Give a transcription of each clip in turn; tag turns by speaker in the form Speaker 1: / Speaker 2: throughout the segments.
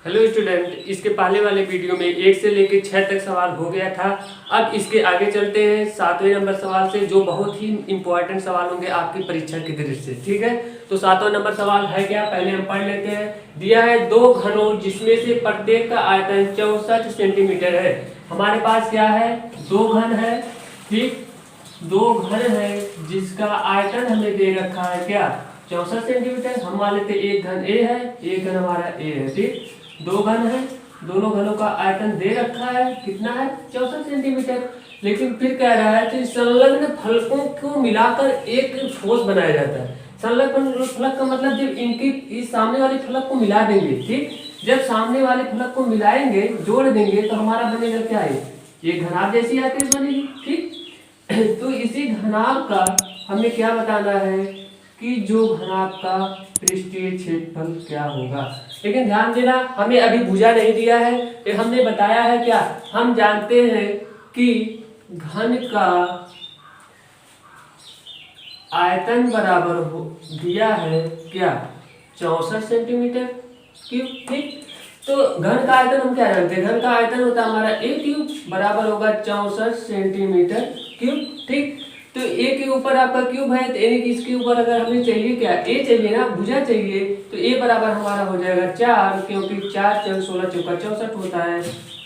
Speaker 1: Hello student, इसके पहले वाले वीडियो में 1 से लेकर 6 तक सवाल हो गया था। अब इसके आगे चलते हैं 7वें नंबर सवाल से, जो बहुत ही इंपॉर्टेंट सवाल होंगे आपकी परीक्षा की दृष्टि से। ठीक है, तो 7वां नंबर सवाल है क्या, पहले हम पढ़ लेते हैं। दिया है दो घनों जिसमें से प्रत्येक का आयतन 64 सेंटीमीटर है। हमारे पास क्या है, दो घन है। ठीक, दो घन है जिसका आयतन हमें दे रखा है क्या, 64 सेंटीमीटर। हम मान लेते एक घन ए है, एक घन हमारा ए है। ठीक, दो घन है, दोनों घनों का आयतन दे रखा है, कितना है, 64 सेंटीमीटर। लेकिन फिर कह रहा है कि संलग्न फलकों को मिलाकर एक ठोस बनाया जाता है। संलग्न फलक का मतलब जब इनकी इस सामने वाले फलक को मिला देंगे, ठीक, जब सामने वाले फलक को मिलाएंगे, जोड़ देंगे, तो हमारा बनेगा क्या है, ये घनाभ जैसी आकृति बनेगी। ठीक, तो इसी घनाभ का हमें क्या बताना है कि जो घनाभ का पृष्ठीय क्षेत्रफल क्या होगा। लेकिन ध्यान देना, हमें अभी भुजा नहीं दिया है, तो हमने बताया है क्या, हम जानते हैं कि घन का आयतन बराबर हो दिया है क्या, 64 सेंटीमीटर क्यूब। ठीक, तो घन का आयतन हम क्या जानते हैं, घन का आयतन होता है हमारा ए क्यूब, बराबर होगा 64 सेंटीमीटर क्यूब। ठीक, तो ए के ऊपर आपका क्यूब है, तो यानी कि इसके ऊपर अगर हमें चाहिए क्या, ए चाहिए ना, भुजा चाहिए, तो ए बराबर हमारा हो जाएगा 4, क्योंकि 4 4 16 चौका 64 होता है,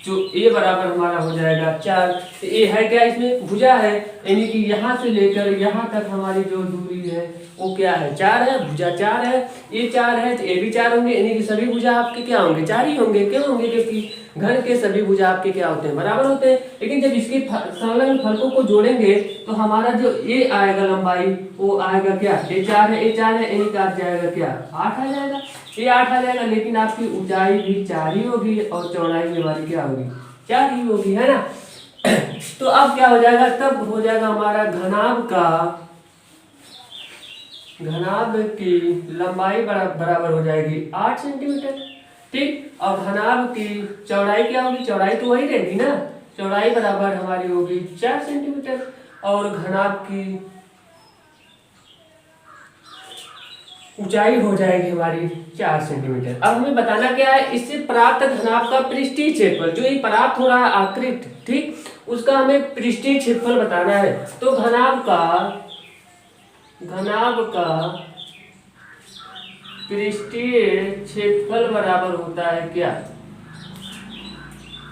Speaker 1: जो ए बराबर हमारा हो जाएगा 4। तो ए है क्या, इसमें भुजा है, यानी कि यहाँ से लेकर यहाँ तक हमारी जो दूरी है वो क्या है, 4 है, भुजा 4 है, ए 4 है, तो ए भी 4 होंगे, यानी कि सभी भुजा आपके क्या होंगे, 4 ही होंगे। क्यों होंगे, क्योंकि घन के सभी भुजा आपके क्या होते हैं, बराबर होते हैं। लेकिन जब इसके संलग्न फलकों को जोड़ेंगे तो हमारा जो ए आएगा लंबाई, वो आएगा क्या, ए 4 है, ए 4 है, यानी कि आ जाएगा क्या, 8 आ जाएगा, ये 8 आ जाएगा। लेकिन आपकी ऊंचाई भी 4 ही होगी और चौड़ाई भी हमारी क्या होगी, 4 ही होगी, है ना। तो अब क्या हो जाएगा, तब हो जाएगा हमारा घनाभ की लंबाई बराबर हो जाएगी 8 सेंटीमीटर। ठीक, और घनाभ की चौड़ाई क्या होगी, चौड़ाई तो वही रहेगी ना, चौड़ाई बराबर हमारी होगी 4 सेंटीमीटर, और घनाभ की ऊंचाई हो जाएगी हमारी 4 सेंटीमीटर। अब हमें बताना क्या है, इससे प्राप्त घनाभ का पृष्ठीय क्षेत्रफल, जो ये प्राप्त हो रहा है आकृति, ठीक, उसका हमें पृष्ठीय क्षेत्रफल बताना है। तो घनाभ का पृष्ठीय क्षेत्रफल बराबर होता है क्या,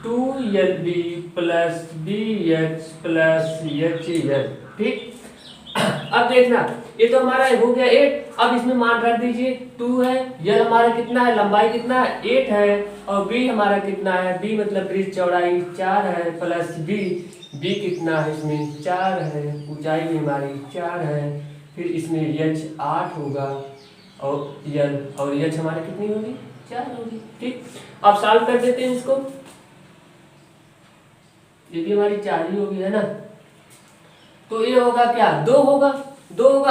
Speaker 1: 2LB plus BH plus HL। ठीक, अब देखना, ये तो हमारा हो गया 8। अब इसमें मान रख दीजिए 2 है, यल हमारा कितना है, लंबाई कितना है, 8 है, और बी हमारा कितना है, बी मतलब पृष्ठ चौड़ाई 4 है, प्लस बी कितना है, इसमें 4 है, ऊंचाई भी हमारी 4 है, फिर इसमें एच 8 होगा, और एच हमारा कितनी होगी, 4 होगी। ठीक, अब सॉल्व कर देते हैं इसको, ये भी हमारी 4 ही होगी, है ना। तो ये होगा क्या, 2 होगा,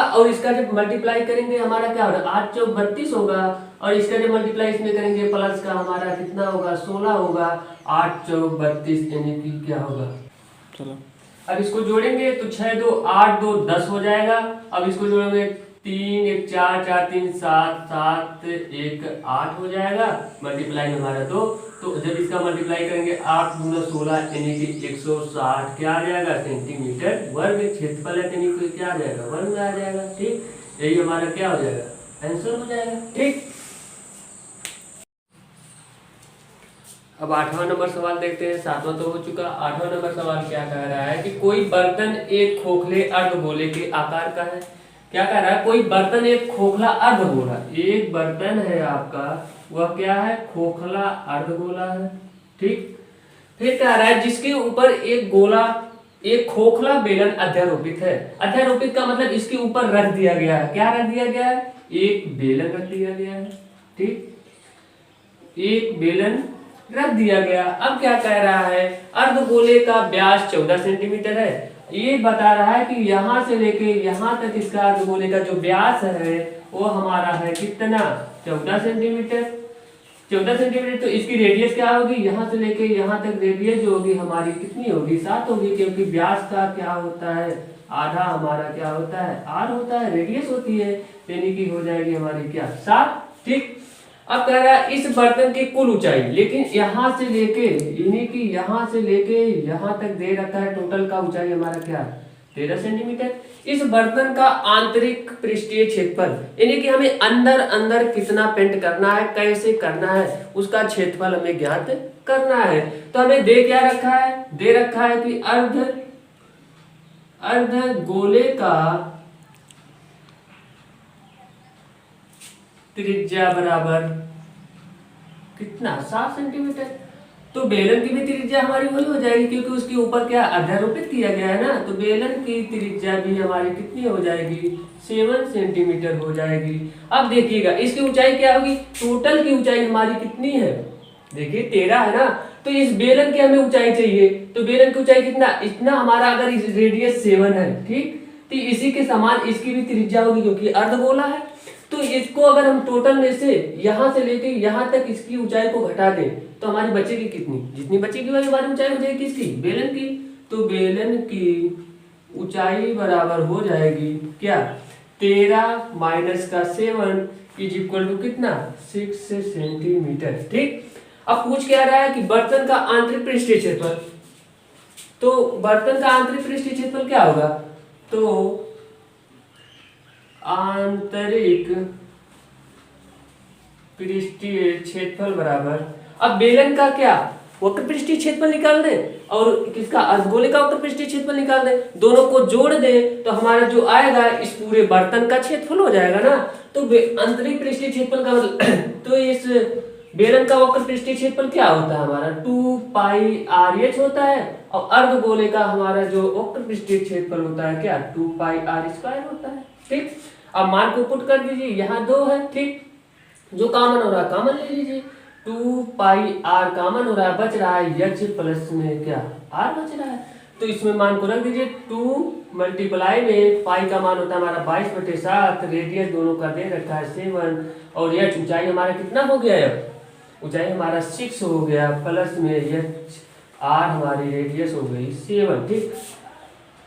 Speaker 1: और इसका जब मल्टीप्लाई करेंगे हमारा क्या होगा, 8 चौक 32 होगा, और इसका जब मल्टीप्लाई इसमें करेंगे प्लस का हमारा कितना होगा, 16 होगा, 8 चौक 32, यानी कि क्या होगा, चलो अब इसको जोड़ेंगे तो 6 2 8 2 10 हो जाएगा। अब इसको जोड़ेंगे 3 1 4 4 3 7 7 1 8 हो जाएगा, मल्टीप्लाई हमारा 2, तो जब इसका मल्टीप्लाई करेंगे 8 दूना 16, यानी कि 160 क्या आ जाएगा, सेंटीमीटर वर्ग क्षेत्रफल है, यानी कि क्या आ जाएगा, वर्ग में आ जाएगा। ठीक, यही हमारा क्या हो जाएगा, आंसर हो जाएगा। ठीक, अब 8वां नंबर सवाल देखते हैं, 7वां तो हो चुका। 8वां नंबर सवाल क्या कह रहा है कि कोई बर्तन एक खोखले अर्धगोले के आकार का है। क्या कह रहा है, कोई बर्तन एक खोखला अर्धगोला, एक बर्तन है आपका, वह क्या है, खोखला अर्धगोला है। ठीक, फिर कह रहा है जिसके ऊपर एक खोखला बेलन अध्यारोपित है। अध्यारोपित का मतलब इसके ऊपर रख दिया गया है, क्या रख दिया गया है, एक बेलन रख दिया गया है। ठीक, एक बेलन रख दिया गया। अब क्या कह रहा है, अर्धगोले का व्यास 14 सेंटीमीटर है। ये बता रहा है कि यहाँ से लेके यहाँ तक इसका अर्धगोले का जो व्यास है वो हमारा है कितना, 14 सेंटीमीटर। 14 सेंटीमीटर, तो इसकी रेडियस क्या होगी, यहाँ से लेके यहाँ तक रेडियस जो होगी हमारी कितनी होगी, 7 होगी, क्योंकि व्यास का क्या होता है, आधा हमारा क्या होता है, r होता है, रेडियस होती है, यानी कि हो जाएगी हमारी क्या, 7। ठीक, अब कह रहा है इस बर्तन की कुल ऊंचाई, लेकिन यहाँ से लेके यानी कि यहाँ से लेके यहाँ तक दे रखा है, टोटल का ऊंचाई हमारा क्या 13 सेंटीमीटर। इस बर्तन का आंतरिक पृष्ठीय क्षेत्रफल, यानी कि हमें अंदर अंदर कितना पेंट करना है, कैसे करना है, उसका क्षेत्रफल हमें ज्ञात करना है। तो हमें दे क्या रखा है, दे रखा है कि अर्ध गोले का त्रिज्या बराबर कितना 7 सेंटीमीटर। तो बेलन की भी त्रिज्या हमारी वही हो जाएगी, क्योंकि उसके ऊपर क्या अध्यारोपित किया गया है ना। तो बेलन की त्रिज्या भी हमारी कितनी हो जाएगी 7 सेंटीमीटर हो जाएगी। अब देखिएगा इसकी ऊंचाई क्या होगी, टोटल की ऊंचाई हमारी कितनी है, देखिए 13 है ना। तो इस बेलन की हमें ऊंचाई चाहिए, तो बेलन की ऊंचाई कितना, इतना हमारा अगर इस रेडियस 7 है, ठीक, तो इसी के समान इसकी भी त्रिज्या होगी, क्योंकि अर्धगोला है। तो इसको अगर हम टोटल में से यहां से लेके यहां तक इसकी ऊंचाई को घटा दें तो हमारी बचेगी कितनी, जितनी बचेगी वही हमारी ऊंचाई हो जाएगी किसकी, बेलन की। तो बेलन की ऊंचाई बराबर हो जाएगी क्या 13 माइनस का 7 इज इक्वल टू कितना 6 सेंटीमीटर। ठीक, अब पूछ क्या रहा है कि बर्तन का आंतरिक पृष्ठीय क्षेत्रफल। तो बर्तन का आंतरिक पृष्ठीय क्षेत्रफल क्या होगा, तो आंतरिक पृष्ठीय क्षेत्रफल बराबर, अब बेलन का क्या वक्र पृष्ठीय क्षेत्रफल निकाल दें और किसका अर्धगोले का वक्र पृष्ठीय क्षेत्रफल निकाल दें, दोनों को जोड़ दें तो हमारा जो आएगा इस पूरे बर्तन का क्षेत्रफल हो जाएगा ना। तो आंतरिक पृष्ठीय क्षेत्रफल का तो इस बेलन का वक्र पृष्ठीय क्षेत्रफल क्या होता है हमारा 2 पाई RH होता है, और अर्धगोले का हमारा जो वक्र पृष्ठीय क्षेत्रफल होता है क्या 2 पाई R² होता है। ठीक, अब मान को पुट कर दीजिए, यहाँ 2 है, ठीक, जो कॉमन हो रहा है कॉमन ले लीजिए, 2 पाई R कॉमन हो रहा है, बच रहा है H प्लस में क्या R बच रहा है। तो इसमें मान को रख दीजिए 2 मल्टीप्लाई में पाई का मान होता है हमारा 22/7, रेडियस दोनों का दे रखा है 7, और H ऊंचाई हमारा कितना हो गया है, ऊंचाई हमारा 6 हो गया, प्लस में H R हमारी रेडियस हो गई 7। ठीक,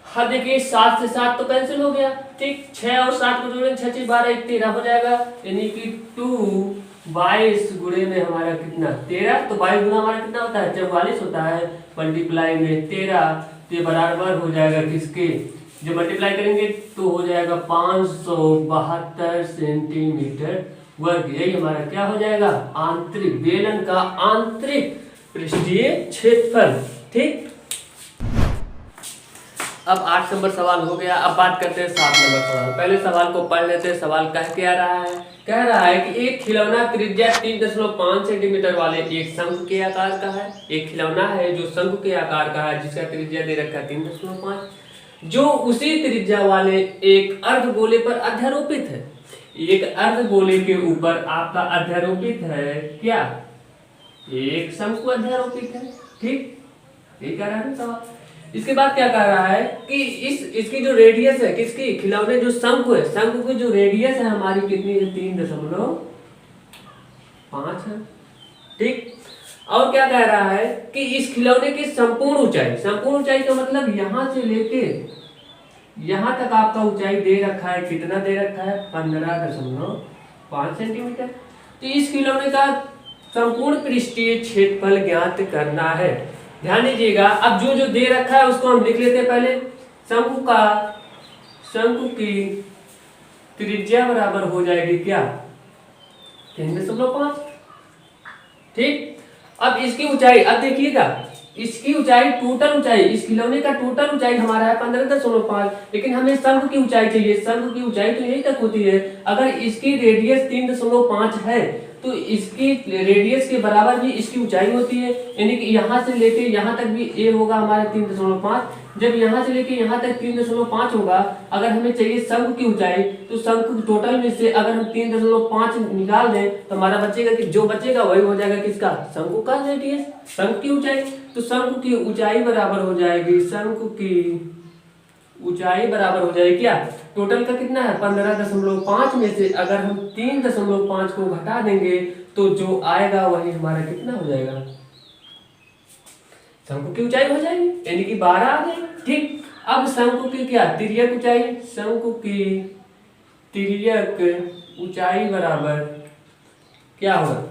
Speaker 1: हाँ देखिए 7 से 7 तो कैंसिल हो गया, ठीक, 6 और 7 को जोड़ेंगे 6 6 12 13 हो जाएगा, यानी कि 2 22 गुणे में हमारा कितना 13, तो 22 गुना हमारा कितना होता है 44 होता है, मल्टीप्लाई में 13, तो ये बराबर हो जाएगा किसके, जो मल्टीप्लाई करेंगे तो हो जाएगा 572 सेंटीमीटर वर्ग। यही हमारा क्या हो जाएगा आंतरिक बेलन का आंतरिक पृष्ठीय क्षेत्रफल। ठीक, अब 8 नंबर सवाल हो गया। अब बात करते हैं 7 नंबर सवाल। पहले सवाल को पढ़ लेते हैं। सवाल कह क्या रहा है, कह रहा है कि एक खिलौना त्रिज्या 3.5 सेंटीमीटर वाले एक शंकु के आकार का है। एक खिलौना है जो शंकु के आकार का है, जिसका त्रिज्या दे रखा है 3.5, जो उसी त्रिज्या वाले एक अर्धगोले पर अध्यारोपित है। एक अर्धगोले के ऊपर आपका अध्यारोपित है क्या, एक शंकु अध्यारोपित है। ठीक, ये कह रहा है सवाल। इसके बाद क्या कह रहा है कि इसकी जो रेडियस है किसकी, खिलौने जो शंकु है, शंकु की जो रेडियस है हमारी कितनी है 3.5 है। ठीक, और क्या कह रहा है कि इस खिलौने की संपूर्ण ऊंचाई का मतलब यहां से लेके यहां तक आपका ऊंचाई दे रखा है, कितना दे रखा है 15.5 सेंटीमीटर। तो इस खिलौने का संपूर्ण पृष्ठीय क्षेत्रफल ज्ञात करना है। ध्यान दीजिएगा, अब जो जो दे रखा है उसको हम लिख लेते हैं। पहले शंकु की त्रिज्या बराबर हो जाएगी क्या 3.5। ठीक, अब इसकी ऊंचाई, अब देखिएगा इसकी ऊंचाई, टोटल ऊंचाई, इस खिलौने का टोटल ऊंचाई हमारा है 15.5, लेकिन हमें शंकु की ऊंचाई चाहिए। शंकु की ऊंचाई तो यही तक होती है। अगर इसकी रेडियस 3.5 है तो इसकी रेडियस के बराबर भी इसकी ऊंचाई होती है, यानी कि यहाँ से लेके यहाँ तक भी ए होगा हमारा 3.5। जब यहाँ से लेके यहाँ तक 3.5 होगा, अगर हमें चाहिए शंकु की ऊंचाई, तो शंकु टोटल में से अगर हम 3.5 निकाल दें तो हमारा बचेगा कि जो बचेगा वही हो जाएगा किसका, शंकु का रेडियस, शंकु की ऊंचाई। तो शंकु की ऊंचाई बराबर हो जाएगी, शंकु की ऊंचाई बराबर हो जाएगी क्या, टोटल का कितना है 15.5 में से अगर हम 3.5 को घटा देंगे तो जो आएगा वही हमारा कितना हो जाएगा, शंकु की ऊंचाई हो जाएगी, यानी कि 12 आ जाएगी। ठीक, अब शंकु की क्या तिर्यक ऊंचाई, शंकु की तिर्यक ऊंचाई बराबर क्या होगा,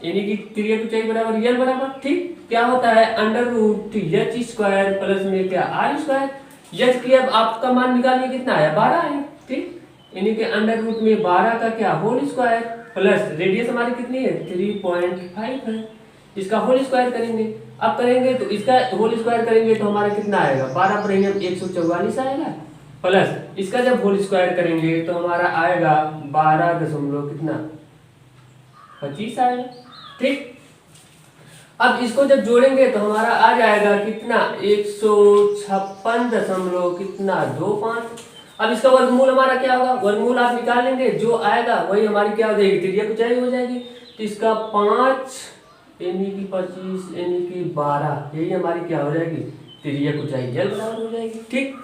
Speaker 1: यानी कि त्रिज्या की ऊंचाई बराबर यल बराबर, ठीक, क्या होता है under root H square plus में क्या आर स्क्वायर। एच की अब आपका मान निकालिए कितना आया 12 है, ठीक, यानी कि अंडर रूट में 12 का क्या होल स्क्वायर प्लस रेडियस हमारी कितनी है 3.5 है, इसका होल स्क्वायर करेंगे। अब करेंगे तो इसका होल स्क्वायर करेंगे तो हमारा कितना आएगा 12 पर 144 आएगा, प्लस इसका जब होल स्क्वायर करेंगे तो हमारा आएगा 12 दशमलव कितना 25 आएगा, ठीक। अब इसको जब जोड़ेंगे तो हमारा आ जाएगा कितना 156 दशमलव कितना 25। अब इसका वर्गमूल हमारा क्या होगा, वर्गमूल आप निकाल लेंगे, जो आएगा वही हमारी क्या हो जाएगी त्रिज्या की ऊंचाई हो जाएगी। तो इसका 5 यानी कि 25 यानी कि 12 यही हमारी क्या हो जाएगी त्रिज्या की ऊंचाई जल बराबर हो जाएगी, ठीक।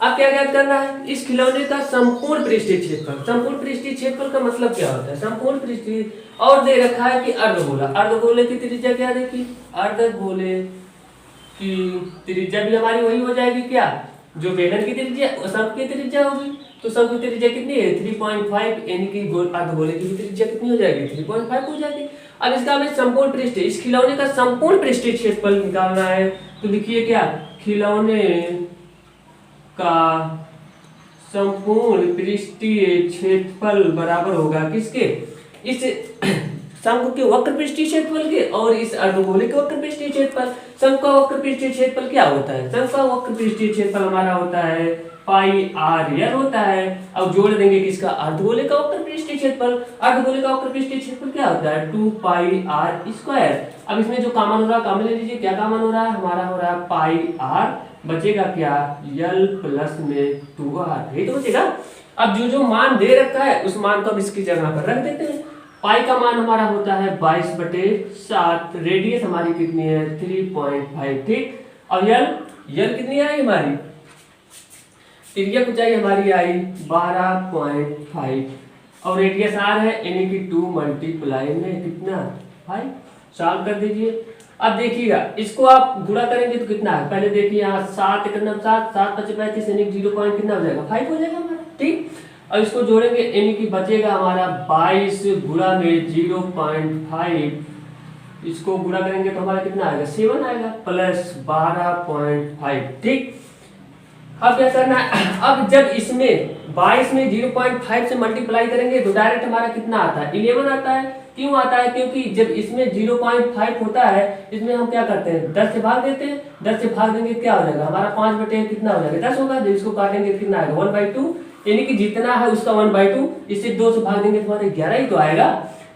Speaker 1: अब क्या ज्ञात करना है, इस खिलौने का संपूर्ण पृष्ठीय क्षेत्रफल। संपूर्ण पृष्ठीय क्षेत्रफल का मतलब क्या होता है, संपूर्ण पृष्ठीय, और दे रखा है कि अर्धगोला, अर्धगोले की त्रिज्या क्या देखी, अर्धगोले की त्रिज्या भी हमारी वही हो जाएगी क्या जो बेलन की त्रिज्या शंख की त्रिज्या होगी। तो शंख की त्रिज्या कितनी है 3.5, यानी कि अर्धगोले की त्रिज्या कितनी हो जाएगी 3.5 हो जाएगी। अब इसका हमें संपूर्ण पृष्ठीय, इस खिलौने का संपूर्ण पृष्ठीय क्षेत्रफल निकालना है। तो लिखिए क्या, खिलौने का संपूर्ण पृष्ठीय क्षेत्रफल बराबर होगा किसके, इस शंख के वक्र पृष्ठीय क्षेत्रफल के और इस अर्धगोले के वक्र पृष्ठीय क्षेत्रफल। शंख का वक्र पृष्ठीय क्षेत्रफल क्या होता है, शंख का वक्र पृष्ठीय क्षेत्रफल हमारा होता है पाई आर यल होता है। अब जोड़ देंगे किसका अर्धगोले का वक्र पृष्ठीय क्षेत्रफल, अर्धगोले का वक्र पृष्ठीय क्षेत्रफल क्या होता है 2 पाई आर स्क्वायर। अब इसमें जो कॉमन हो रहा है कॉमन ले लीजिए, क्या कॉमन हो रहा है हमारा हो रहा है पाई आर, बचेगा क्या यल प्लस में 2r, यही तो बचेगा। अब जो जो मान दे रखा है उस मान को हम इसकी जगह पर रख देते हैं। पाई का मान हमारा होता है 22/7, रेडियस हमारी कितनी है 3.5, ठीक। और यल कितनी आई हमारी, त्रिज्या की ऊंचाई हमारी आई 12.5 और रेडियस r है, यानी कि 2 मल्टीप्लाई में कितना 5। सॉल्व कर दीजिए। अब देखिएगा इसको आप गुणा करेंगे तो कितना है, पहले देखिए यहाँ 7 1 7 7 5 35 यानी 0 पॉइंट कितना हो जाएगा 5 हो जाएगा हमारा, ठीक। अब इसको जोड़ेंगे यानी कि बचेगा हमारा 22 गुणा में 0.5, इसको गुणा करेंगे तो हमारा कितना आएगा 7 आएगा प्लस 12.5, ठीक। अब क्या करना है, अब जब इसमें 22 में 0.5 से मल्टीप्लाई करेंगे तो डायरेक्ट हमारा कितना आता है 11 आता है। क्यों आता है, क्योंकि जब इसमें 0.5 होता है इसमें हम क्या करते हैं 10 से भाग देते हैं, 10 से भाग देंगे क्या हो जाएगा हमारा 5 बटे कितना हो जाएगा 10 होगा। जब इसको काटेंगे कितना आएगा 1/2, यानी कि जितना है उसका 1/2, इससे 2 से भाग देंगे तो हमारे 11 ही तो आएगा।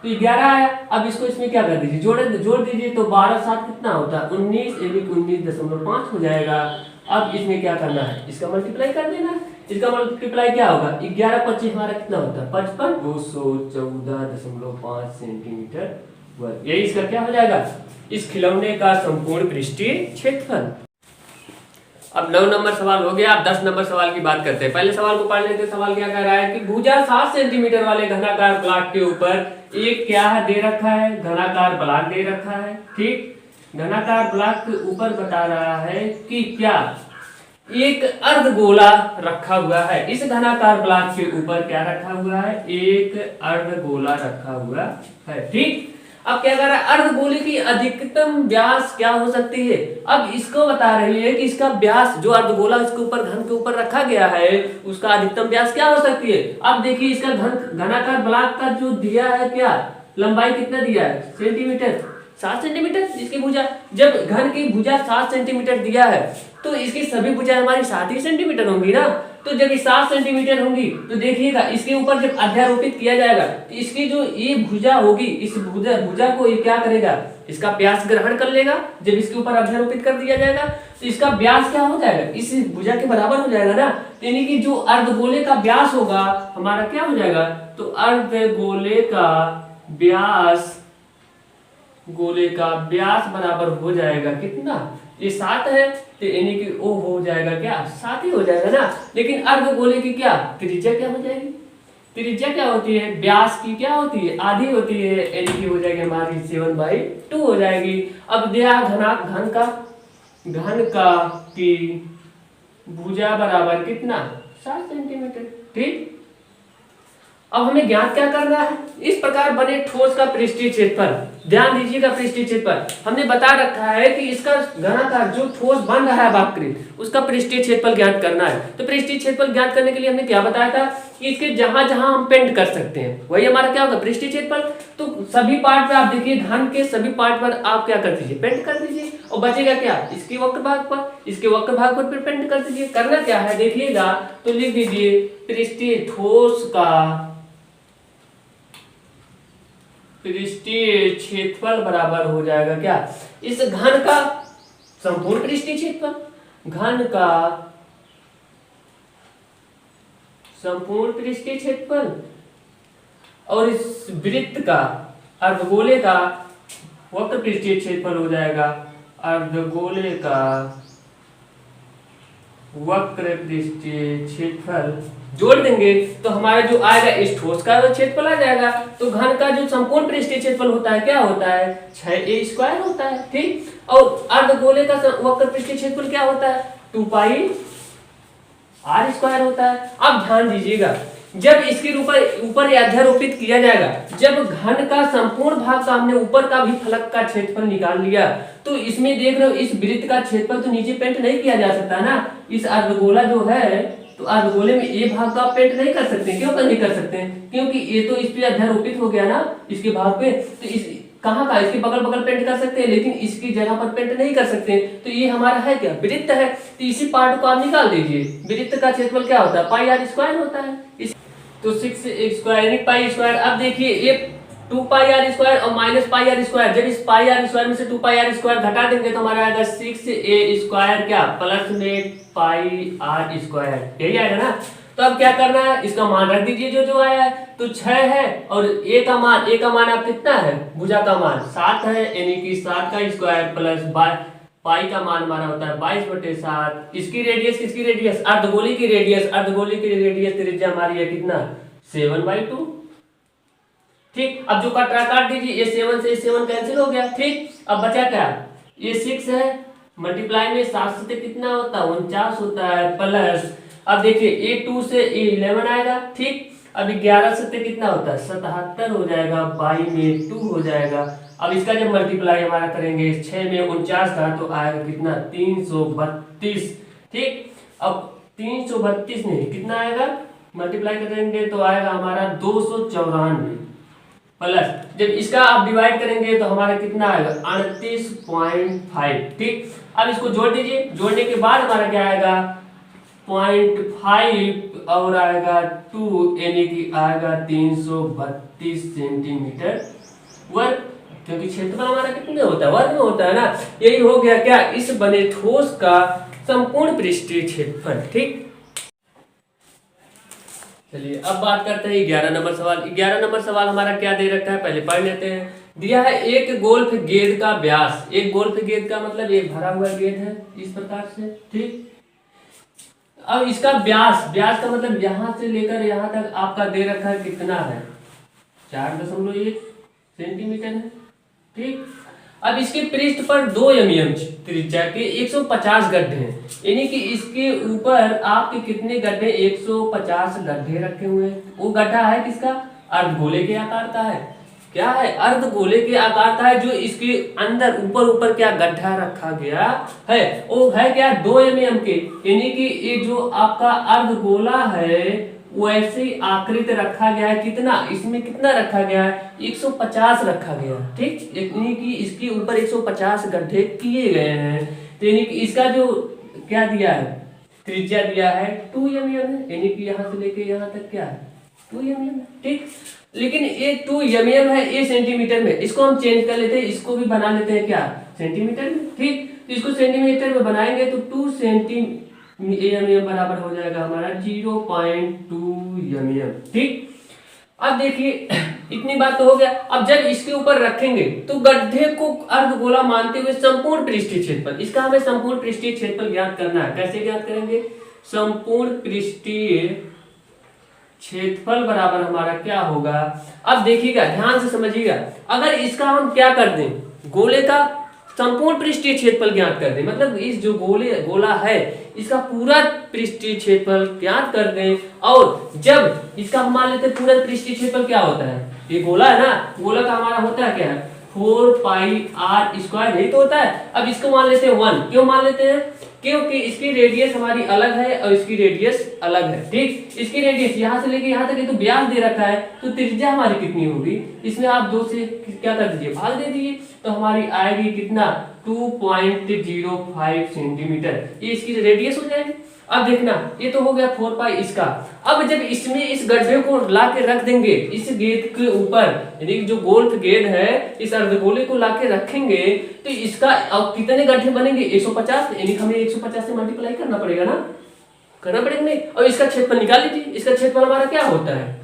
Speaker 1: तो 11 आया। अब इसको इसमें क्या कर दीजिए जोड़ दीजिए तो 12 7 कितना होता है 19, यानी कि 19.5 हो जाएगा। अब इसमें क्या करना है इसका मल्टीप्लाई कर देना है, इसका मल्टीप्लाई क्या होगा 11 25 हमारा कितना होता है 55, 214.5 सेंटीमीटर वर्ग, यही इसका क्या हो जाएगा इस खिलौने का संपूर्ण पृष्ठीय क्षेत्रफल। अब 9 नंबर सवाल हो गया। अब 10 नंबर सवाल की बात करते हैं। पहले सवाल को पढ़ लेते हैं। सवाल क्या कह रहा है कि भुजा 7 सेंटीमीटर वाले घनाकार ब्लॉक के ऊपर एक क्या है दे रखा है घनाकार ब्लॉक दे रखा है, ठीक। घनाकार ब्लॉक के ऊपर बता रहा है कि क्या एक अर्धगोला रखा हुआ है। इस घनाकार ब्लॉक के ऊपर क्या रखा हुआ है एक अर्धगोला रखा हुआ है, ठीक। अब क्या कर रहा है अर्धगोले की अधिकतम व्यास क्या हो सकती है। अब इसको बता रही है कि इसका व्यास जो अर्धगोला इसके ऊपर घन के ऊपर रखा गया है उसका अधिकतम व्यास क्या हो सकती है। अब देखिए इसका घनाकार ब्लॉक का जो दिया है क्या लंबाई कितना दिया है सेंटीमीटर 7 सेंटीमीटर। इसकी भुजा जब घन की भुजा 7 सेंटीमीटर दिया है तो इसकी सभी भुजा हमारी 7 ही सेंटीमीटर होंगी ना। तो जब ये 7 सेंटीमीटर होंगी तो देखिएगा इसके ऊपर जब अध्यारोपित किया जाएगा तो इसकी जो ये भुजा होगी इस भुजा को ये क्या करेगा इसका व्यास ग्रहण कर लेगा। जब इसके ऊपर अध्यारोपित कर दिया जाएगा तो इसका व्यास क्या हो जाएगा इस भुजा के बराबर हो जाएगा ना। यानी कि जो अर्धगोले का व्यास होगा हमारा क्या हो जाएगा तो अर्धगोले का व्यास बराबर हो जाएगा कितना ये 7 है तो यानी कि ओ हो जाएगा क्या 7 ही हो जाएगा ना। लेकिन अर्धगोले की क्या त्रिज्या क्या हो जाएगी, त्रिज्या क्या होती है व्यास की क्या होती है आधी होती है, यानी कि हो जाएगी हमारी 7/2 हो जाएगी। अब दिया घन का की भुजा बराबर कितना 7 सेंटीमीटर, ठीक। अब हमें ज्ञात क्या करना है, इस प्रकार बने ठोस का पृष्ठीय क्षेत्रफल, ध्यान दीजिएगा पृष्ठीय क्षेत्रफल हमने बता रखा है कि इसका घनाकार जो ठोस बन रहा है वक्र उसका पृष्ठीय क्षेत्रफल ज्ञात करना है। तो पृष्ठीय क्षेत्रफल ज्ञात करने के लिए हमने क्या बताया था कि इसके जहां जहां हम पेंट कर सकते हैं वही हमारा क्या होगा पृष्ठीय क्षेत्रफल। तो सभी पार्ट पर आप देखिए घन के सभी पार्ट पर आप क्या कर दीजिए पेंट कर दीजिए और बचेगा क्या इसके वक्र भाग पर, इसके वक्र भाग पर फिर पेंट कर दीजिए। करना क्या है देखिएगा तो लिख दीजिए पृष्ठीय ठोस का पृष्ठीय क्षेत्रफल बराबर हो जाएगा क्या इस घन का संपूर्ण पृष्ठीय क्षेत्रफल, घन का संपूर्ण पृष्ठीय क्षेत्रफल और इस वृत्त का अर्धगोले का वक्र पृष्ठीय क्षेत्रफल हो जाएगा अर्धगोले का वक्र पृष्ठीय क्षेत्रफल जोड़ देंगे तो हमारा जो आएगा इस ठोस का क्षेत्रफल आ जाएगा। तो घन का जो संपूर्ण पृष्ठीय क्षेत्रफल होता है क्या होता है 6a² होता है, ठीक। और अर्धगोले का वक्र पृष्ठीय क्षेत्रफल क्या होता है 2πr² होता है। अब ध्यान दीजिएगा जब इसके ऊपर अध्यारोपित किया जाएगा, जब घन का संपूर्ण भाग का हमने ऊपर का भी फलक का क्षेत्रफल निकाल लिया तो इसमें देख रहे हो इस वृत्त का क्षेत्रफल तो नीचे पेंट नहीं किया जा सकता ना। इस अर्धगोला जो है तो अर्धगोले में ए भाग का पेंट नहीं कर सकते, क्यों नहीं कर सकते क्योंकि ये तो इस पे अध्यारोपित हो गया ना इसके भाग पे। तो इस कहाँ का इसके बगल बगल पेंट कर सकते हैं लेकिन इसकी जगह पर पेंट नहीं कर सकते। तो ये हमारा है क्या वृत्त है। तो इसी पार्ट को आप निकाल दीजिए। वृत्त का क्षेत्रफल क्या होता है πr² होता है। तो 6a² यानी π²। अब देखिए ये 2πr² और -πr², जब इस πr² में से 2πr² घटा देंगे तो हमारा आएगा 6a² क्या प्लस में πr², यही आएगा ना। तो अब क्या करना है इसका मान रख दीजिए जो आया है। तो 6 है और a का मान आप कितना है भुजा का मान 7 है यानी कि 7 का स्क्वायर प्लस पाई का मान हमारा होता है 22/7। इसकी रेडियस किसकी रेडियस अर्धगोले की रेडियस त्रिज्या हमारी है कितना 7/2, ठीक। अब जो काट दीजिए ये 7 से 7 कैंसिल हो गया, ठीक। अब बचा क्या ये 6 है मल्टीप्लाई में 7 से कितना होता है 49 होता है प्लस अब देखिए ये 2 से ये 11 आएगा, ठीक। अब 11 से कितना होता है 77 हो जाएगा, 22 में 2 हो जाएगा। अब इसका जब मल्टीप्लाई हमारा करेंगे 6 में 49 का तो आएगा कितना 332, ठीक। अब 332 नहीं कितना आएगा मल्टीप्लाई करेंगे तो आएगा हमारा 294 प्लस जब इसका आप डिवाइड करेंगे तो हमारा कितना आएगा 38.5, ठीक। अब इसको जोड़ दीजिए, जोड़ने के बाद हमारा क्या आएगा 0.5 और आएगा 2 यानी कि आएगा 332 सेंटीमीटर वर्ग, क्योंकि क्षेत्रफल हमारा कितने होता है वर्ग में होता है ना। यही हो गया क्या इस बने ठोस का संपूर्ण पृष्ठीय क्षेत्रफल, ठीक। चलिए अब बात करते हैं 11 नंबर सवाल। 11 नंबर सवाल हमारा क्या दे रखा है पहले पढ़ लेते हैं। दिया है एक गोल्फ गेंद का व्यास, एक गोल्फ गेंद का मतलब एक भरा हुआ गेंद है इस प्रकार से, ठीक। अब इसका व्यास का मतलब यहां से लेकर यहां तक आपका दे रखा है कितना है 4.1 सेंटीमीटर है, ठीक। अब इसके पृष्ठ पर 2 mm त्रिज्या के 150 गड्ढे हैं, यानी कि इसके ऊपर आपके कितने गड्ढे 150 गड्ढे रखे हुए हैं। वो गड्ढा है किसका अर्धगोले के आकार का है, क्या है अर्धगोले के आकार का है। जो इसके अंदर ऊपर क्या गड्ढा रखा गया है वो है क्या 2 mm के, यानी कि ये जो आपका अर्धगोला है वैसे ही आकृत रखा गया है। कितना इसमें कितना रखा गया है 150 रखा गया, ठीक। यानी कि इसके ऊपर 150 गड्ढे किए गए हैं। तो यानी कि इसका जो क्या दिया है त्रिज्या दिया है 2 mm है, यानी कि यहाँ से लेके यहाँ तक क्या है 2 mm, ठीक। लेकिन ये 2 mm है ये सेंटीमीटर में, इसको हम चेंज कर लेते हैं, इसको भी बना लेते हैं क्या सेंटीमीटर में, ठीक। तो इसको सेंटीमीटर में बनाएंगे तो 2 सेंटीमीटर बराबर हो जाएगा हमारा 0.2 mm, ठीक। अब देखिए इतनी बात तो हो गया। अब जब इसके ऊपर रखेंगे तो गड्ढे को अर्धगोला मानते हुए संपूर्ण पृष्ठीय क्षेत्रफल, इसका हमें संपूर्ण पृष्ठीय क्षेत्रफल ज्ञात करना है। कैसे ज्ञात करेंगे संपूर्ण पृष्ठीय क्षेत्रफल बराबर हमारा क्या होगा। अब देखिएगा ध्यान से समझिएगा, अगर इसका हम क्या कर दें गोले का संपूर्ण पृष्ठीय क्षेत्रफल ज्ञात कर दें, मतलब इस जो गोला है इसका पूरा पृष्ठीय क्षेत्रफल ज्ञात कर दें। और जब इसका हम मान लेते हैं पूरा पृष्ठीय क्षेत्रफल क्या होता है, ये गोला है ना, गोला का हमारा होता है क्या है 4 पाई आर स्क्वायर, यही तो होता है। अब इसको मान लेते हैं 1, क्यों मान लेते हैं, क्योंकि इसकी रेडियस हमारी अलग है और इसकी रेडियस अलग है, ठीक। इसकी रेडियस यहाँ से लेके यहाँ तक, ये तो व्यास दे रखा है, तो त्रिज्या हमारी कितनी होगी, इसमें आप 2 से क्या कर दीजिए, भाग दे दीजिए, तो हमारी आएगी कितना 2.05 सेंटीमीटर, ये इसकी रेडियस हो जाएगी। अब देखना ये तो हो गया 4 पाई इसका। अब जब इसमें इस गड्ढे को ला के रख देंगे इस गेंद के ऊपर, यानी जो गोल्फ गेंद है इस अर्धगोले को ला के रखेंगे तो इसका अब कितने गड्ढे बनेंगे 150, यानी हमें 150 से मल्टीप्लाई करना पड़ेगा ना, करना पड़ेगा नहीं। और इसका क्षेत्रफल निकाल लीजिए, इसका क्षेत्रफल हमारा क्या होता है,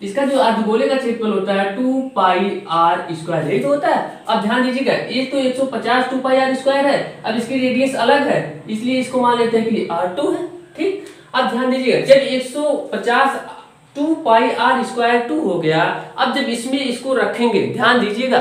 Speaker 1: इसका जो अर्धगोले का क्षेत्रफल होता है 2 पाई आर स्क्वायर, यही तो होता है। अब ध्यान दीजिएगा ये तो 150 2 पाई आर स्क्वायर है, अब इसकी रेडियस अलग है इसलिए इसको मान लेते हैं कि R2 है, ठीक। अब ध्यान दीजिएगा जब 150 2 पाई आर स्क्वायर 2 हो गया, अब जब इसमें इसको रखेंगे ध्यान दीजिएगा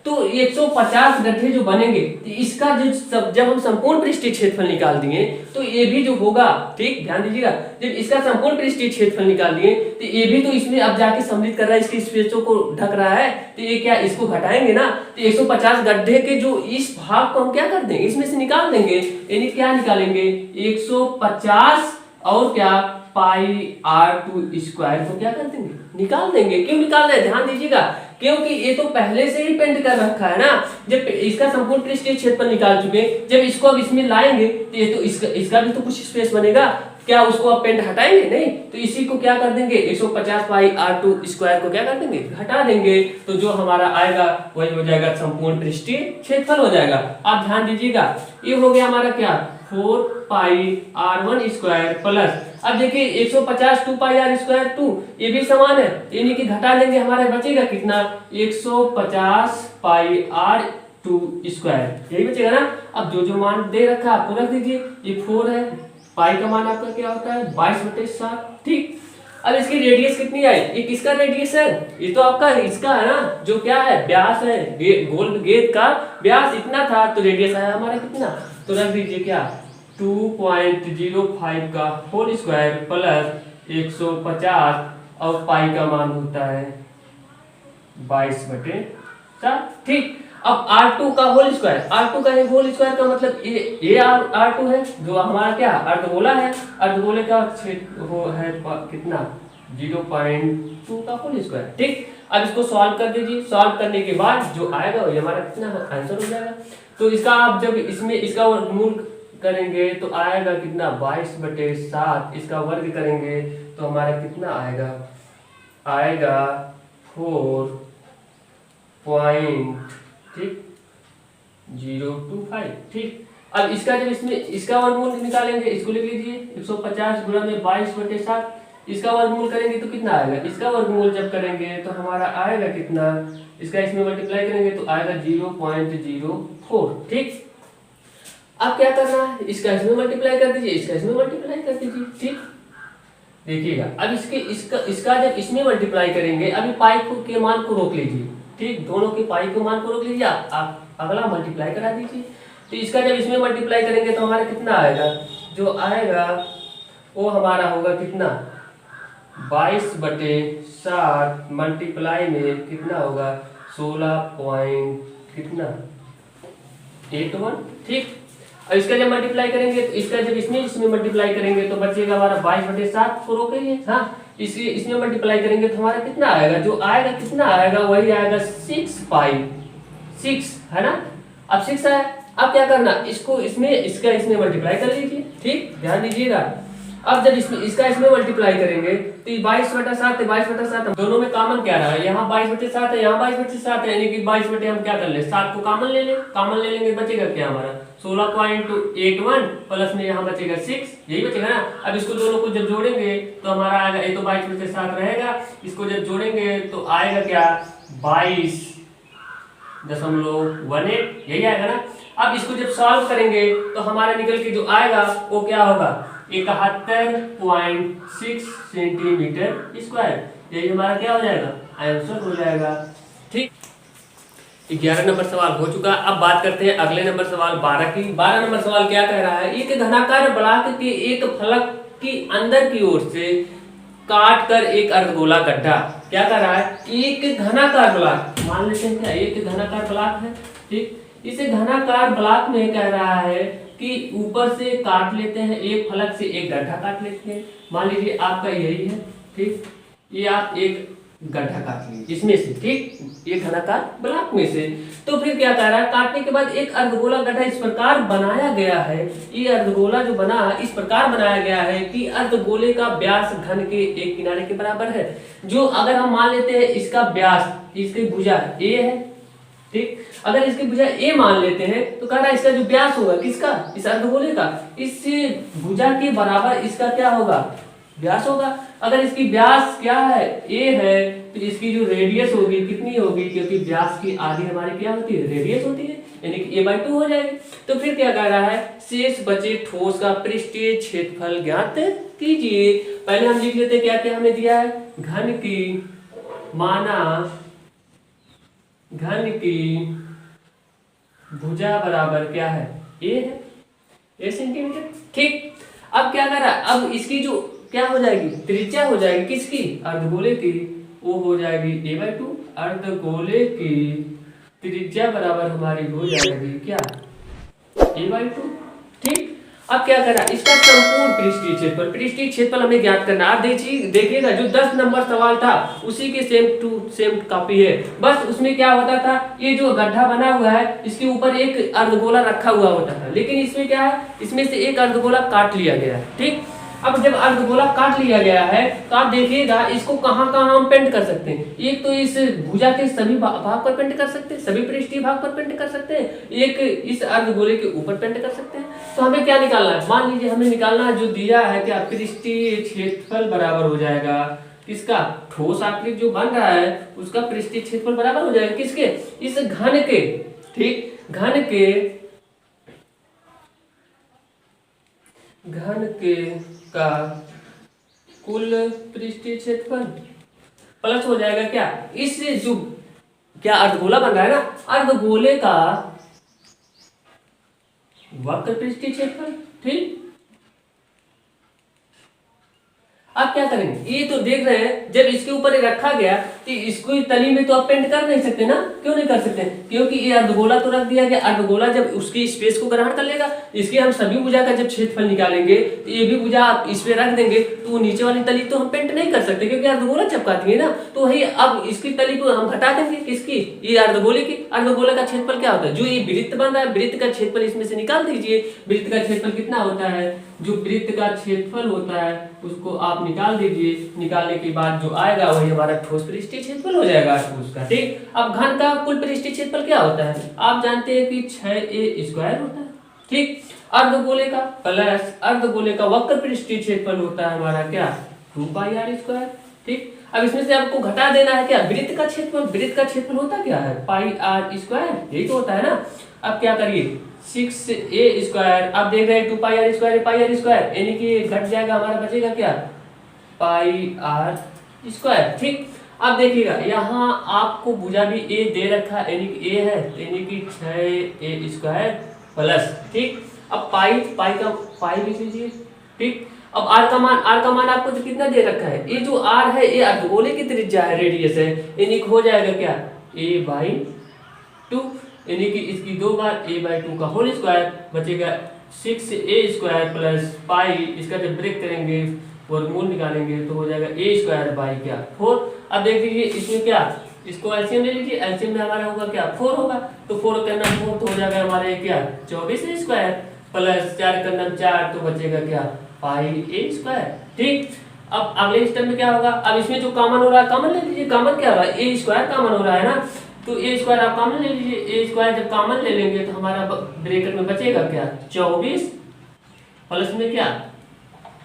Speaker 1: तो 150 गड्ढे जो बनेंगे, इसका जो जब हम संपूर्ण पृष्ठीय क्षेत्रफल निकाल दिए तो ये भी जो होगा, ठीक ध्यान दीजिएगा, जब इसका संपूर्ण पृष्ठीय क्षेत्रफल निकाल दिए तो ये भी तो इसमें अब जाके सम्मिलित कर रहा है, इसके स्पेसों को ढक रहा है, तो ये क्या इसको घटाएंगे ना, तो 150 गड्ढे के जो इस भाग को हम क्या कर देंगे, इसमें से निकाल देंगे, यानी क्या निकालेंगे 150 और क्या पाई R2 स्क्वायर को क्या कर देंगे, निकाल देंगे। क्यों निकाल रहे हैं ध्यान दीजिएगा, क्योंकि ये तो पहले से ही पेंट कर रखा है ना, जब इसका संपूर्ण पृष्ठीय क्षेत्रफल निकाल चुके, जब इसको अब इसमें लाएंगे तो ये तो इसका भी तो कुछ स्पेस बनेगा, क्या उसको आप पेंट हटाएंगे नहीं, तो इसी को क्या कर देंगे 150 पाई R2 स्क्वायर को क्या कर देंगे, घटा देंगे, तो जो हमारा आएगा वही हो जाएगा संपूर्ण पृष्ठीय क्षेत्रफल हो जाएगा। आप ध्यान दीजिएगा ये हो गया हमारा क्या 4 पाई R1 स्क्वायर प्लस, अब देखिए 150 2 पाई आर स्क्वायर 2 ये भी समान है, यानी कि घटा लेंगे हमारे बचेगा कितना 150 पाई R2 स्क्वायर, यही बचेगा ना। अब जो मान दे रखा है आपको रख दीजिए, ये 4 है, पाई का मान आपका क्या होता है 22/7, ठीक। अब इसकी रेडियस कितनी आई, ये किसका रेडियस है, ये तो आपका इसका है ना, जो क्या है व्यास है, गोल गेंद का व्यास इतना था तो रेडियस आया हमारा कितना, तो रख दीजिए क्या 2.05 का होल स्क्वायर प्लस 150 और पाई का मान होता है 22/7, ठीक। अब R2 का होल स्क्वायर, R2 का होल स्क्वायर का मतलब ये R2 है जो हमारा क्या अर्धगोला है, अर्धगोले का क्षेत्र वो है कितना 0.2 का होल स्क्वायर, ठीक। अब इसको सॉल्व कर दीजिए, सॉल्व करने के बाद जो आएगा वही हमारा कितना आंसर हो जाएगा। तो इसका आप जब इसमें इसका वर्गमूल करेंगे तो आएगा कितना 22/7, इसका वर्ग करेंगे तो हमारा कितना आएगा, आएगा 4.025, ठीक। अब इसका जब इसमें इसका वर्गमूल निकालेंगे, इसको लिख लीजिए 150 गुणा में 22/7, इसका वर्गमूल करेंगे तो कितना आएगा, इसका वर्गमूल जब करेंगे तो हमारा आएगा कितना, इसका इसमें मल्टीप्लाई करेंगे तो आएगा 0.04, ठीक। अब क्या करना है, इसका इसमें मल्टीप्लाई कर दीजिए, इसका इसमें मल्टीप्लाई कर दीजिए, ठीक। देखिएगा अब इसका जब इसमें मल्टीप्लाई करेंगे, अभी पाई के मान को रोक लीजिए, ठीक, दोनों के पाई के मान को रोक लीजिए, आप अगला मल्टीप्लाई करा दीजिए। तो इसका जब इसमें मल्टीप्लाई करेंगे तो हमारा कितना आएगा, जो आएगा वो हमारा होगा कितना 22/7 मल्टीप्लाई में कितना होगा 16.81, ठीक। और इसका जब मल्टीप्लाई करेंगे तो इसका जब इसमें मल्टीप्लाई करेंगे तो बचेगा हमारा 22/7 को रोकेंगे, हाँ इसमें मल्टीप्लाई करेंगे तो हमारा कितना आएगा, जो आएगा कितना आएगा वही आएगा 6 पाई 6 है ना। अब 6 आया, अब क्या करना, इसको इसमें मल्टीप्लाई कर लीजिए, ठीक, ध्यान दीजिएगा। अब जब इसका इसमें मल्टीप्लाई करेंगे तो 22/7 है, 22/7 दोनों में कॉमन क्या रहा है, यहाँ 22/7 है, यहाँ 22/7 है, यानी कि 22 हम क्या कर ले 7 को कॉमन ले लें, कॉमन ले लेंगे बचेगा क्या हमारा 16.81 प्लस में यहाँ बचेगा 6, यही बचेगा ना। अब इसको दोनों को जब जोड़ेंगे तो हमारा आएगा, ये तो 22/7 रहेगा, इसको जब जोड़ेंगे तो आएगा क्या 22.18, यही आएगा ना। अब इसको जब सॉल्व करेंगे तो हमारा निकल के जो आएगा वो क्या होगा 71.6 सेंटीमीटर स्क्वायर, यही हमारा क्या हो जाएगा आंसर हो जाएगा, ठीक। 11 नंबर सवाल हो चुका। अब बात करते हैं अगले नंबर सवाल 12 की। 12 नंबर सवाल क्या कह रहा है, एक घनाकार ब्लॉक के एक फलक की अंदर की ओर से काट कर एक अर्धगोला गड्ढा, क्या कर रहा है, एक घनाकार ब्लॉक मान लेते हैं, क्या एक घनाकार ब्लॉक है, ठीक। इसे घनाकार ब्लॉक में कह रहा है कि ऊपर से काट लेते हैं, एक फलक से एक गड्ढा काट लेते हैं। मान लीजिए आपका यही है, ठीक, ये आप एक गड्ढा काट लीजिए इसमें से, ठीक, ये घनाकार ब्लॉक में से। तो फिर क्या कह रहा है, काटने के बाद एक अर्धगोला गड्ढा इस प्रकार बनाया गया है, ये अर्धगोला जो बना इस प्रकार बनाया गया है कि अर्धगोले का व्यास घन के एक किनारे के बराबर है। जो अगर हम मान लेते हैं इसका व्यास, इसकी भुजा ए है, ठीक, अगर इसकी भुजा ए मान लेते हैं तो कह रहा है इसका जो व्यास होगा किसका, इस अर्धगोले का, इस भुजा के बराबर इसका क्या होगा, व्यास होगा। अगर इसकी व्यास क्या है, ए है, तो इसकी जो रेडियस होगी कितनी होगी, क्योंकि व्यास की आधी हमारी क्या होती है, रेडियस होती है, यानी कि a/2 हो जाएगी। तो फिर क्या कह रहा है, शेष बचे ठोस का पृष्ठीय क्षेत्रफल ज्ञात कीजिए। पहले हम लिख लेते हैं क्या क्या हमें दिया है, घन की माना घन की भुजा बराबर क्या है, ए है, ए सेंटीमीटर, ठीक। अब क्या कर रहा है, अब इसकी जो क्या हो जाएगी, त्रिज्या हो जाएगी किसकी, अर्धगोले की, वो हो जाएगी a/2। अर्धगोले की त्रिज्या बराबर हमारी हो जाएगी क्या, a/2, ठीक। अब क्या करा, इसका संपूर्ण पृष्ठीय क्षेत्रफल, पृष्ठीय क्षेत्रफल हमें ज्ञात करना। आप देखिएगा जो 10 नंबर सवाल था उसी के सेम टू सेम कॉपी है, बस उसमें क्या होता था, ये जो गड्ढा बना हुआ है इसके ऊपर एक अर्धगोला रखा हुआ होता था, लेकिन इसमें क्या है, इसमें से एक अर्धगोला काट लिया गया है, ठीक। अब जब अर्धगोला काट लिया गया है तो आप देखिएगा इसको कहां कहां हम पेंट कर सकते हैं। एक तो इस भुजा के सभी भाग पर पेंट कर सकते हैं, सभी पृष्ठीय भाग पर पेंट कर सकते हैं, एक इस अर्धगोले के ऊपर पेंट कर सकते हैं। तो हमें क्या निकालना है, मान लीजिए हमें निकालना है, जो दिया है क्या, पृष्ठीय क्षेत्रफल बराबर हो जाएगा किसका, ठोस आकृति जो बन रहा है उसका पृष्ठीय क्षेत्रफल बराबर हो जाएगा किसके, इस घन के, ठीक, घन के का कुल पृष्ठीय क्षेत्रफल प्लस हो जाएगा क्या, इससे जो क्या अर्धगोला बन रहा है ना, अर्धगोले का वक्र पृष्ठीय क्षेत्रफल, ठीक। आप क्या करेंगे, ये तो देख रहे हैं जब इसके ऊपर रखा गया तो इसको तली में तो आप पेंट कर नहीं सकते ना, क्यों नहीं कर सकते, क्योंकि ये अर्धगोला तो रख दिया गया, अर्धगोला जब उसकी स्पेस को ग्रहण कर लेगा, इसके हम सभी भुजा का जब क्षेत्रफल निकालेंगे तो ये भी भुजा आप इस पे रख देंगे तो नीचे वाली तली तो हम पेंट नहीं कर सकते क्योंकि अर्धगोला चिपकाती है ना। तो वही अब इसकी तली को हम घटा देंगे, किसकी, ये अर्धगोले की। अर्धगोले का क्षेत्रफल क्या होता है, जो ये वृत्त बन रहा है वृत्त का क्षेत्रफल इसमें से निकाल दीजिए। वृत्त का क्षेत्रफल कितना होता है, जो वृत्त का क्षेत्रफल होता है उसको आप निकाल दीजिए, निकालने के बाद जो आएगा वही हमारा ठोस पृष्ठीय क्षेत्रफल हो जाएगा ठोस का, ठीक। अब घन का कुल पृष्ठीय क्षेत्रफल क्या होता है, आप जानते हैं कि 6a² होता है, ठीक। अर्धगोले का प्लस अर्धगोले का वक्र पृष्ठीय क्षेत्रफल होता है हमारा क्या, 2πr², ठीक। अब इसमें से आपको घटा देना है क्या, वृत्त का क्षेत्रफल, वृत्त का क्षेत्रफल होता क्या है, πr², यही तो होता है ना। अब क्या करिए, 6a², आप देख रहे हैं 2πr², πr², यानी कि घट जाएगा, हमारा बचेगा क्या, πr², ठीक। अब देखिएगा यहाँ आपको भुजा भी ए दे रखा है, यानी कि ए है, यानी कि 6a² प्लस, ठीक। अब पाई का पाई भी लीजिए, ठीक। अब आर का मान आपको जो कितना दे रखा है, ये जो आर है ये अर्धगोले की त्रिज्या है, रेडियस है, यानी कि हो जाएगा क्या, a/2, यानी कि इसकी 2 बार a/2 का होल स्क्वायर बचेगा 6a² प्लस पाई, इसका जब ब्रेक करेंगे वर्गमूल निकालेंगे तो हो जाएगा a²/क्या 4। अब देख लीजिए इसमें क्या, इसको एलसीएम ले लीजिए, एलसीएम में हमारा होगा क्या, 4 होगा, तो 4 करना 4 तो हो जाएगा हमारे क्या, 24a² प्लस 4 करना 4 तो बचेगा क्या, πa², ठीक। अब अगले स्टेप में क्या होगा, अब इसमें जो कॉमन हो रहा है कॉमन ले लीजिए, कॉमन क्या हो रहा है, a² कॉमन हो रहा है ना, तो a² आप कॉमन ले लीजिए, a² जब कॉमन ले लेंगे तो हमारा ब्रैकेट में बचेगा क्या, 24 प्लस में क्या,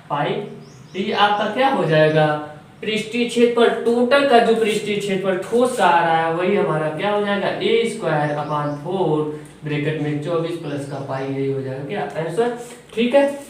Speaker 1: पाई, तो ये आपका क्या हो जाएगा, पृष्ठीय क्षेत्रफल, टोटल का जो पृष्ठीय क्षेत्रफल ठोस का आ रहा है वही हमारा क्या हो जाएगा, a²/4 ब्रैकेट में 24 प्लस का पाई, यही हो जाएगा क्या आंसर, ठीक है।